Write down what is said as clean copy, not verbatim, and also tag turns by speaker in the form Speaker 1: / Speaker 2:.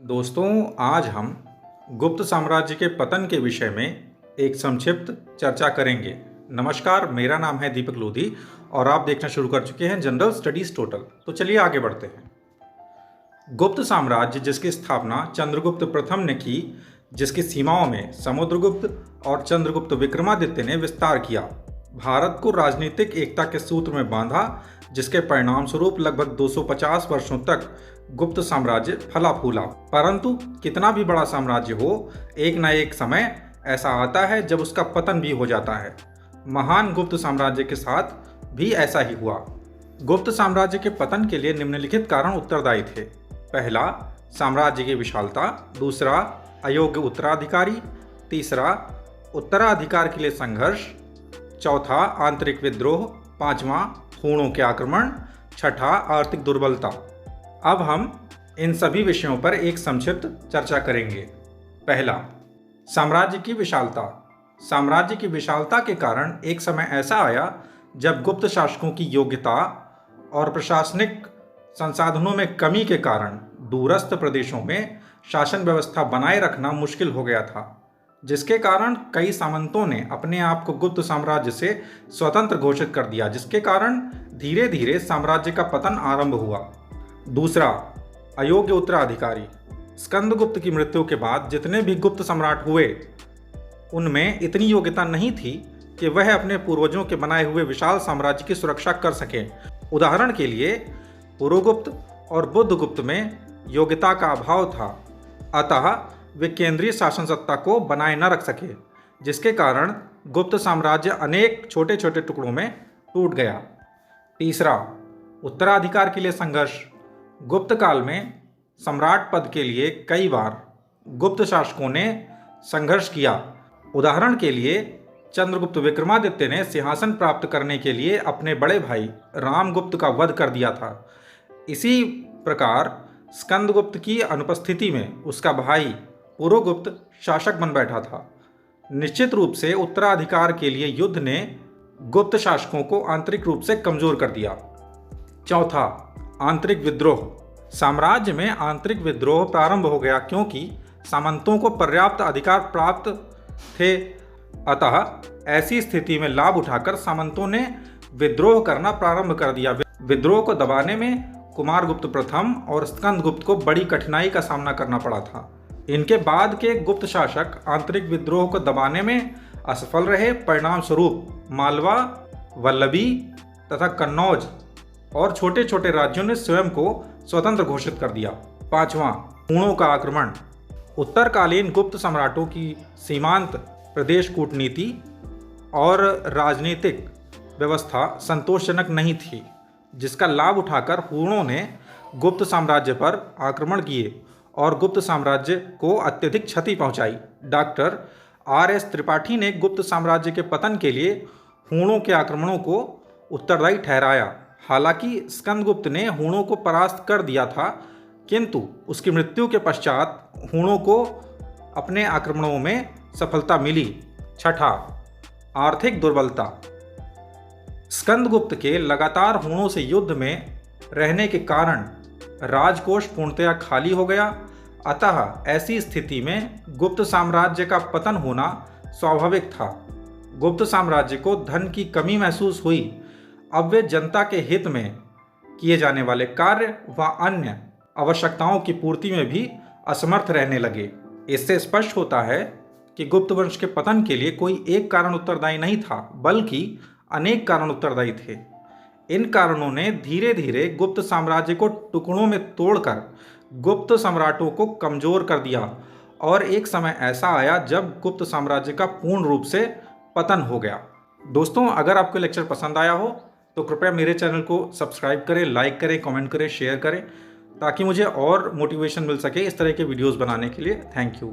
Speaker 1: दोस्तों, आज हम गुप्त साम्राज्य के पतन के विषय में एक संक्षिप्त चर्चा करेंगे। नमस्कार, मेरा नाम है दीपक लोधी और आप देखना शुरू कर चुके हैं जनरल स्टडीज टोटल। तो चलिए आगे बढ़ते हैं। गुप्त साम्राज्य जिसकी स्थापना चंद्रगुप्त प्रथम ने की, जिसकी सीमाओं में समुद्रगुप्त और चंद्रगुप्त विक्रमादित्य ने विस्तार किया, भारत को राजनीतिक एकता के सूत्र में बांधा, जिसके परिणाम स्वरूप लगभग 250 वर्षों तक गुप्त साम्राज्य फला फूला। परंतु कितना भी बड़ा साम्राज्य हो, एक न एक समय ऐसा आता है जब उसका पतन भी हो जाता है। महान गुप्त साम्राज्य के साथ भी ऐसा ही हुआ। गुप्त साम्राज्य के पतन के लिए निम्नलिखित कारण उत्तरदायी थे। पहला, साम्राज्य की विशालता। दूसरा, अयोग्य उत्तराधिकारी। तीसरा, उत्तराधिकार के लिए संघर्ष। चौथा, आंतरिक विद्रोह। पांचवा, हूणों के आक्रमण। छठा, आर्थिक दुर्बलता। अब हम इन सभी विषयों पर एक संक्षिप्त चर्चा करेंगे। पहला, साम्राज्य की विशालता। साम्राज्य की विशालता के कारण एक समय ऐसा आया जब गुप्त शासकों की योग्यता और प्रशासनिक संसाधनों में कमी के कारण दूरस्थ प्रदेशों में शासन व्यवस्था बनाए रखना मुश्किल हो गया था, जिसके कारण कई सामंतों ने अपने आप को गुप्त साम्राज्य से स्वतंत्र घोषित कर दिया, जिसके कारण धीरे धीरे साम्राज्य का पतन आरंभ हुआ। दूसरा, अयोग्य उत्तराधिकारी। स्कंदगुप्त की मृत्यु के बाद जितने भी गुप्त सम्राट हुए, उनमें इतनी योग्यता नहीं थी कि वह अपने पूर्वजों के बनाए हुए विशाल साम्राज्य की सुरक्षा कर सकें। उदाहरण के लिए, पुरुगुप्त और बुद्धगुप्त में योग्यता का अभाव था, अतः वे केंद्रीय शासन सत्ता को बनाए न रख सके, जिसके कारण गुप्त साम्राज्य अनेक छोटे छोटे टुकड़ों में टूट गया। तीसरा, उत्तराधिकार के लिए संघर्ष। गुप्त काल में सम्राट पद के लिए कई बार गुप्त शासकों ने संघर्ष किया। उदाहरण के लिए, चंद्रगुप्त विक्रमादित्य ने सिंहासन प्राप्त करने के लिए अपने बड़े भाई रामगुप्त का वध कर दिया था। इसी प्रकार स्कंदगुप्त की अनुपस्थिति में उसका भाई पुरुगुप्त शासक बन बैठा था। निश्चित रूप से उत्तराधिकार के लिए युद्ध ने गुप्त शासकों को आंतरिक रूप से कमजोर कर दिया। चौथा, आंतरिक विद्रोह। साम्राज्य में आंतरिक विद्रोह प्रारंभ हो गया क्योंकि सामंतों को पर्याप्त अधिकार प्राप्त थे, अतः ऐसी स्थिति में लाभ उठाकर सामंतों ने विद्रोह करना प्रारंभ कर दिया। विद्रोह को दबाने में कुमारगुप्त प्रथम और स्कंदगुप्त को बड़ी कठिनाई का सामना करना पड़ा था। इनके बाद के गुप्त शासक आंतरिक विद्रोह को दबाने में असफल रहे। परिणाम स्वरूप मालवा, वल्लभी तथा कन्नौज और छोटे छोटे राज्यों ने स्वयं को स्वतंत्र घोषित कर दिया। पांचवा, हूणों का आक्रमण। उत्तरकालीन गुप्त सम्राटों की सीमांत प्रदेश कूटनीति और राजनीतिक व्यवस्था संतोषजनक नहीं थी, जिसका लाभ उठाकर हूणों ने गुप्त साम्राज्य पर आक्रमण किए और गुप्त साम्राज्य को अत्यधिक क्षति पहुंचाई। Doctor R.S. त्रिपाठी ने गुप्त साम्राज्य के पतन के लिए हूणों के आक्रमणों को उत्तरदायी ठहराया। हालांकि स्कंदगुप्त ने हूणों को परास्त कर दिया था, किंतु उसकी मृत्यु के पश्चात हूणों को अपने आक्रमणों में सफलता मिली। छठा, आर्थिक दुर्बलता। स्कंदगुप्त के लगातार हूणों से युद्ध में रहने के कारण राजकोष पूर्णतया खाली हो गया, अतः ऐसी स्थिति में गुप्त साम्राज्य का पतन होना स्वाभाविक था। गुप्त साम्राज्य को धन की कमी महसूस हुई। अब वे जनता के हित में किए जाने वाले कार्य व अन्य आवश्यकताओं की पूर्ति में भी असमर्थ रहने लगे। इससे स्पष्ट होता है कि गुप्त वंश के पतन के लिए कोई एक कारण उत्तरदायी नहीं था, बल्कि अनेक कारण उत्तरदायी थे। इन कारणों ने धीरे धीरे गुप्त साम्राज्य को टुकड़ों में तोड़कर गुप्त सम्राटों को कमजोर कर दिया और एक समय ऐसा आया जब गुप्त साम्राज्य का पूर्ण रूप से पतन हो गया। दोस्तों, अगर आपको लेक्चर पसंद आया हो तो कृपया मेरे चैनल को सब्सक्राइब करें, लाइक करें, कमेंट करें, शेयर करें, ताकि मुझे और मोटिवेशन मिल सके इस तरह के वीडियोस बनाने के लिए। Thank you.